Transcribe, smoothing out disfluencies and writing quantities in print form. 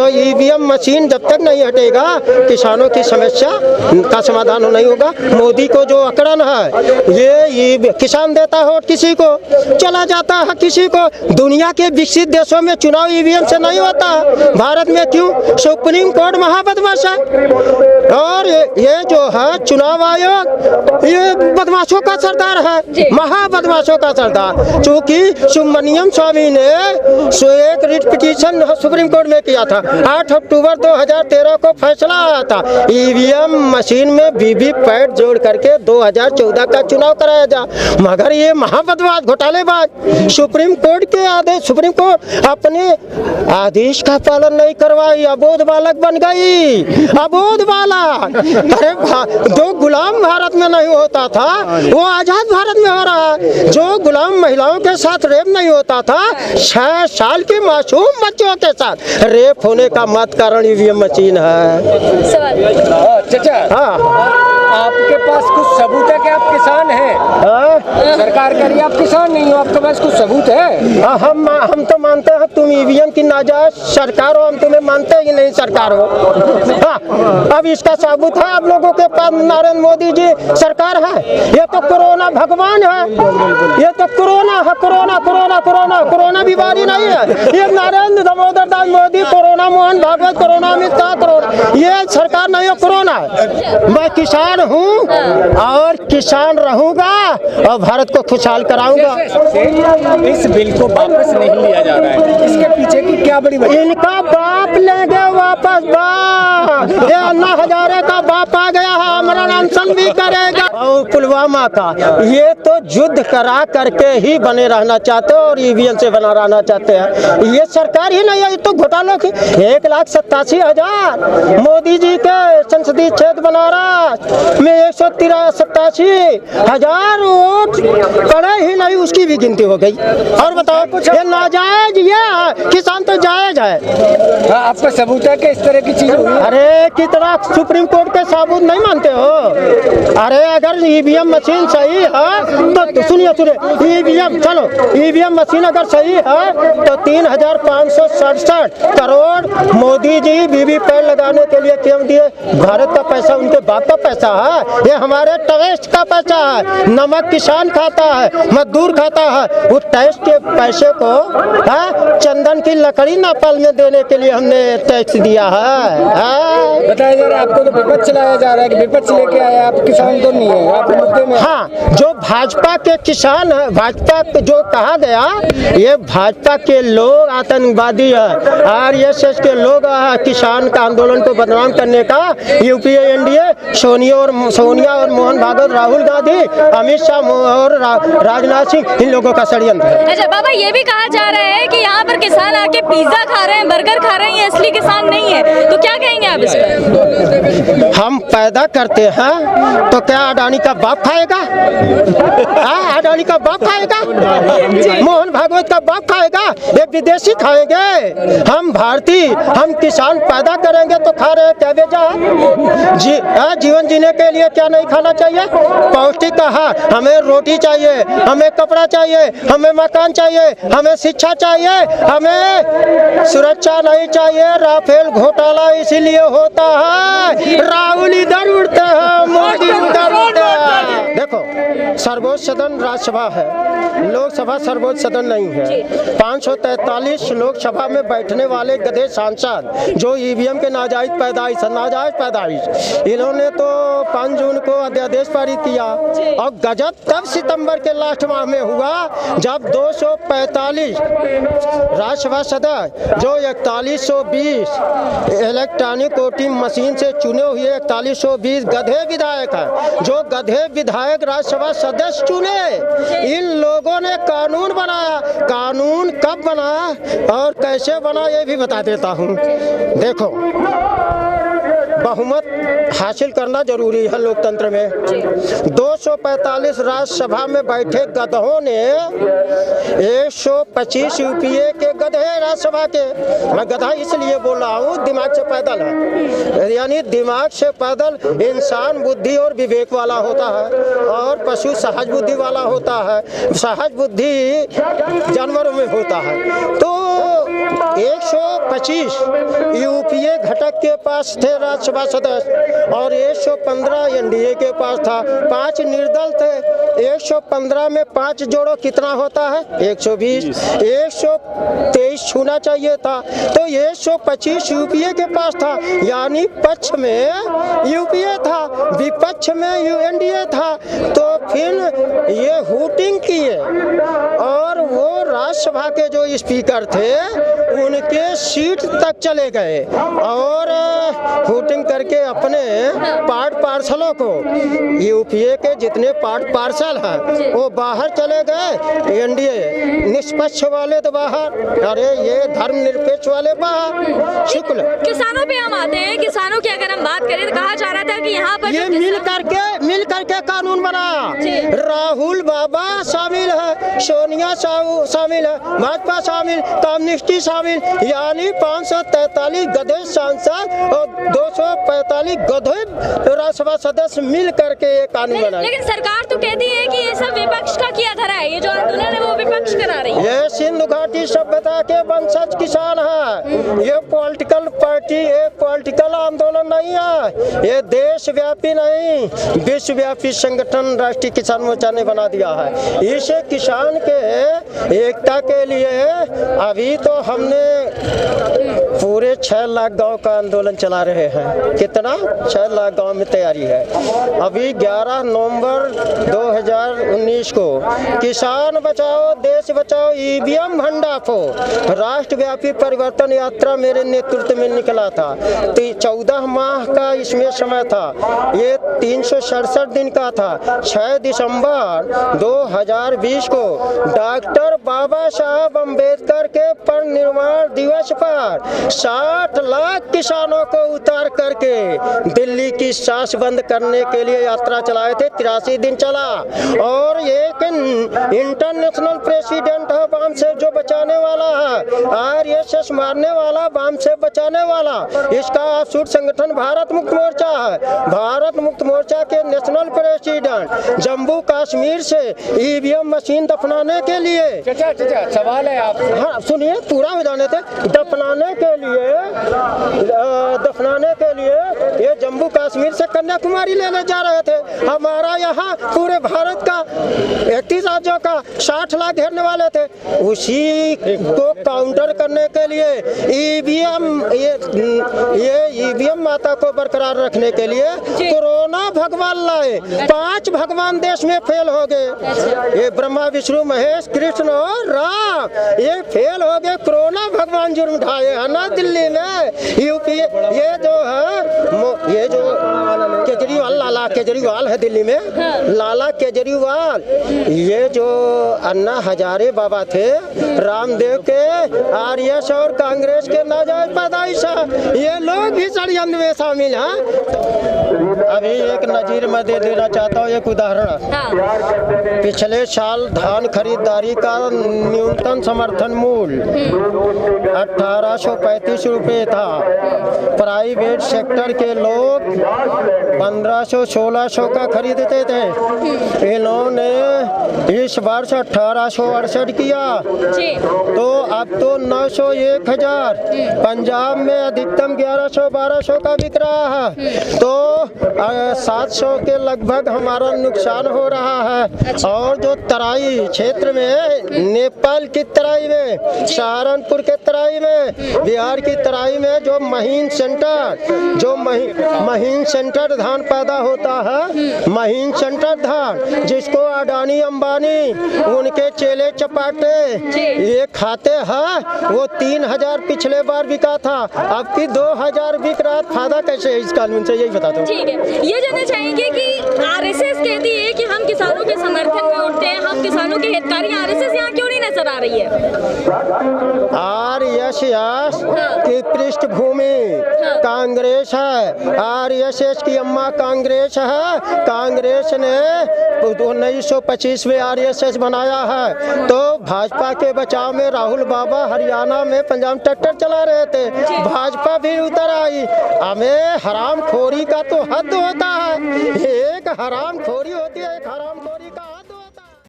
तो EVM machine जब तक नहीं हटेगा किसानों की समस्या का समाधान नहीं होगा। मोदी को जो अकड़न है, ये किसान देता है वोट किसी को, चला जाता है किसी को। दुनिया के विकसित देशों में चुनाव ईवीएम से नहीं होता, भारत में क्यों? सुप्रीम कोर्ट महाबदमाश है। और ये जो है चुनाव आयोग, ये बदमाशों का सरदार है, महाबदमाशों का सरदार। चूंकि सुब्रमण्यम स्वामी ने एक रिट पिटीशन सुप्रीम कोर्ट में किया था, 8 अक्टूबर 2013 को फैसला आया था ईवीएम मशीन में वीवीपैट जोड़ करके 2014 का चुनाव कराया जा। मगर ये महाबदमाश घोटालेबाज सुप्रीम कोर्ट के आदेश, सुप्रीम कोर्ट अपने आदेश का पालन नहीं करवाई, अबोध बालक बन गई, अबोध बालक। अरे जो गुलाम भारत में नहीं होता था वो आजाद भारत में हो रहा है। जो गुलाम महिलाओं के साथ रेप नहीं होता था, 6 साल के मासूम बच्चों के साथ रेप होने का मत कारण ईवीएम मशीन है। चाचा, हाँ, आपके पास कुछ सबूत है कि आप किसान हैं? सरकार कह रही है आप किसान नहीं हो, आपके पास कुछ सबूत है? हम तो मानते हैं तुम ईवीएम की नाजायज सरकार हो, हम तुम्हें मानते ही नहीं सरकार हो। हाँ, अब इसका सबूत है आप लोगों के पास, नरेंद्र मोदी जी सरकार है। ये तो कोरोना भगवान है, ये तो कोरोना है, कोरोना कोरोना कोरोना कोरोना बीमारी नहीं है। ये Narendra Damodar Das Modi, corona Mohan Bhagwat, corona Amit Shah, corona, ये सरकार नहीं है, कोरोना है। मैं किसान हूँ और किसान रहूंगा और भारत को खुशहाल कराऊंगा। इस बिल को वापस नहीं लिया जा रहा है, इसके पीछे की क्या बड़ी वजह? इनका बाप ले गए वापस, बाप ये अन्ना हजारे का बाप आ गया है, अमरण अनशन भी करेगा। और पुलवामा का ये तो युद्ध करा करके ही बने रहना चाहते हैं और ईवीएम से बना रहना चाहते हैं। ये सरकार ही नहीं है, ये तो घोटालों की 1,87,000 मोदी जी के संसदीय क्षेत्र बनारस में 187,000 वोट पड़े ही नहीं, उसकी भी गिनती हो गई। और बताओ कुछ, ये नाजायज, ये किसान तो जायज है। हाँ, आपका सबूत है कि इस तरह की चीज? अरे कितना सुप्रीम कोर्ट के सबूत नहीं मानते हो? अरे अगर ईवीएम मशीन सही है तो सुनिए ईवीएम, चलो ईवीएम मशीन अगर सही है तो 3,567 करोड़ मोदी जी वीवीपैट लगाने के लिए क्यों दिए? भारत का पैसा उनके बाप का पैसा है, ये हमारे टैक्स का पैसा है। नमक किसान खाता है, मजदूर खाता है, उस टैक्स के पैसे को चंदन की लकड़ी नापल में देने के लिए हमने टैक्स दिया है। बताया जा रहा है आपको तो विपक्ष चलाया जा रहा है कि विपक्ष लेके आया, आप किसान तो नहीं है, आप मुद्दे में। हाँ, जो भाजपा के किसान है, भाजपा जो कहा गया, ये भाजपा के लोग आतंकवादी है, आरएसएस के लोग किसान का आंदोलन को बदनाम करने का यूपीए एनडीए सोनिया और मोहन भागवत, राहुल गांधी, अमित शाह और राजनाथ सिंह, इन लोगों का षड्यंत्र है। अच्छा बाबा, ये भी कहा जा रहा है कि यहाँ पर किसान आके पिज्जा खा रहे हैं, बर्गर खा रहे हैं, ये असली किसान नहीं है, तो क्या कहेंगे आप इस पर? हम पैदा करते हैं तो क्या अडानी का बाप खाएगा? अडानी का बाप खाएगा? मोहन भागवत का बाप खाएगा? ये विदेशी खाएंगे? हम भारतीय, हम किसान पैदा करेंगे तो खा रहे हैं, क्या बेचा? जीवन जीने के लिए क्या नहीं खाना चाहिए? पौष्टिक आहार, हमें रोटी चाहिए, हमें कपड़ा चाहिए, हमें मकान चाहिए, हमें शिक्षा चाहिए, हमें सुरक्षा नहीं चाहिए। राफेल घोटाला इसीलिए होता है, राहुल इधर उड़ते हैं, मोदी उधर उड़ते हैं। देखो, सर्वोच्च सदन राज्यसभा है, लोकसभा सर्वोच्च सदन नहीं है। 543 लोकसभा में बैठने वाले गधे सांसद जो ईवीएम के नाजायज पैदाइश, इन्होंने तो 5 जून को अध्यादेश पारित किया और गजब तब सितंबर के लास्ट माह में हुआ जब 245 राज्यसभा सदस्य जो 4120 इलेक्ट्रॉनिक वोटिंग मशीन से चुने हुए 4120 गधे विधायक हैं, जो गधे विधायक राज्यसभा सदस्य चुने, इन लोगों ने कानून बनाया। कानून कब बना और कैसे बना ये भी बता देता हूँ। देखो, बहुमत हासिल करना जरूरी है लोकतंत्र में। 245 राज्यसभा में बैठे गधों ने 125 यूपीए के गधे राज्यसभा के, मैं गधा इसलिए बोल रहा हूँ दिमाग से पैदल है, यानी दिमाग से पैदल इंसान बुद्धि और विवेक वाला होता है और पशु सहज बुद्धि वाला होता है। सहज बुद्धि जानवरों में होता है। तो 125 यूपीए घटक के पास थे राज्यसभा सदस्य और 115 एनडीए के पास था। 5 निर्दल थे। 115 में 5 जोड़ो कितना होता है? 120। 123 छूना चाहिए था, तो 125 यूपीए के पास था, यानी पक्ष में यूपीए था, विपक्ष में एनडीए था। तो फिर ये हुटिंग किए और वो राज्यसभा के जो स्पीकर थे उनके सीट तक चले गए और हुटिंग करके अपने पार्ट पार्षलों को, यूपीए के जितने पार्ट पार्षल हैं वो बाहर चले गए, एनडीए निष्पक्ष वाले तो बाहर, अरे ये धर्मनिरपेक्ष वाले बाहर। शुक्ल किसानों पे हम आते हैं। किसानों की अगर हम बात करें तो कहा जा रहा था कि यहाँ पर ये मिल करके कानून बनाया। राहुल बाबा शामिल है, सोनिया शामिल है, भाजपा शामिल, कम्युनिस्टी शामिल, यानी 543 गधे सांसद और 245 गधे राज्यसभा सदस्य मिल करके ये कानून बनाया। लेकिन सरकार तो कहती है कि ये सब विपक्ष का किया धरा है, ये जो आंदोलन है वो विपक्ष करा रही है। ये सिंधु घाटी सभ्यता के वंशज किसान है। ये पॉलिटिकल पार्टी, एक पॉलिटिकल आंदोलन नहीं है, ये देशव्यापी नहीं, विश्वव्यापी संगठन राष्ट्रीय किसान मोर्चा ने बना दिया है। इसे किसान के एकता के लिए अभी तो हमने पूरे 6 लाख गांव का आंदोलन चला रहे हैं। कितना? 6 लाख गांव में तैयारी है। अभी 11 नवंबर 2019 को किसान बचाओ देश बचाओ ईवीएम भंडाफो राष्ट्रव्यापी परिवर्तन यात्रा मेरे नेतृत्व में निकला था। 14 माह का इसमें समय था, ये 367 दिन का था। 6 दिसंबर 2020 को डॉक्टर बाबा साहब अम्बेडकर के परिनिर्वाण दिवस पर 60 लाख किसानों को उतार करके दिल्ली की सांस बंद करने के लिए यात्रा चलाए थे। 83 दिन चला और एक इंटरनेशनल प्रेसिडेंट है बाम से जो बचाने वाला है, आरएसएस मारने वाला, बाम से बचाने वाला, इसका आसूट संगठन भारत मुक्त मोर्चा है। भारत मुक्त मोर्चा के नेशनल प्रेसिडेंट जम्मू कश्मीर से ईवीएम मशीन दफनाने के लिए, सवाल है आप, हाँ सुनिए पूरा हो जाने थे, दफनाने के लिए ये जम्मू कश्मीर से कन्याकुमारी लेने जा रहे थे। हमारा यहाँ पूरे भारत का 31 राज्यों का 60 लाख घेरने वाले थे। उसी को काउंटर करने के लिए ईवीएम, ये ईवीएम माता को बरकरार रखने के लिए कोरोना भगवान लाए। 5 भगवान देश में फेल हो गए, ये ब्रह्मा विष्णु महेश कृष्ण और राम, ये फेल हो गए। कोरोना भगवान जुर्म ढाए है ना दिल्ली में, यूपी, ये जो है, ये जो केजरीवाल, लाला केजरीवाल है दिल्ली में, लाला केजरीवाल, ये जो अन्ना हजारे बाबा थे रामदेव के, आरएस और कांग्रेस के नाजायज पैदाइश है, ये लोग भी षड्यंत्र में शामिल हैं। अभी एक नजीर मैं दे देना चाहता हूँ, एक उदाहरण। पिछले साल धान खरीदारी का न्यूनतम समर्थन मूल्य 1835 रुपये था। प्राइवेट सेक्टर के लोग 1500-1600 का खरीदते थे। इन्होंने इस वर्ष 1868 किया, तो अब तो 900, 1000। पंजाब में अधिकतम 1100-1200 का बिक रहा है, तो 700 के लगभग हमारा नुकसान हो रहा है। और जो तराई क्षेत्र में, नेपाल की तराई में, सहारनपुर के तराई में, बिहार की तराई में जो महीन सेंटर धान पैदा होता है, महीन सेंटर धान, जिसको अडानी अंबानी उनके चेले चपाटे ये खाते हैं, वो 3000 पिछले बार बिका था, अब की 2000 बिक रहा। फायदा कैसे है इस कानून से, यही बता दो। ठीक है, ये जानना चाहेंगे कि आरएसएस कहती है कि हम किसानों के समर्थन में उठते हैं, हम किसानों के हितकारी, आरएसएस यहाँ क्यों नहीं नजर आ रही है? आरएसएस की पृष्ठभूमि कांग्रेस है, आरएसएस की अम्मा कांग्रेस है। कांग्रेस ने 1925 में आरएसएस बनाया है, तो भाजपा के बचाव में राहुल बाबा हरियाणा में पंजाब ट्रैक्टर चला रहे थे, भाजपा भी उतर आई। हमें हराम खोरी का तो हद होता है, एक हराम खोरी होती है, एक हराम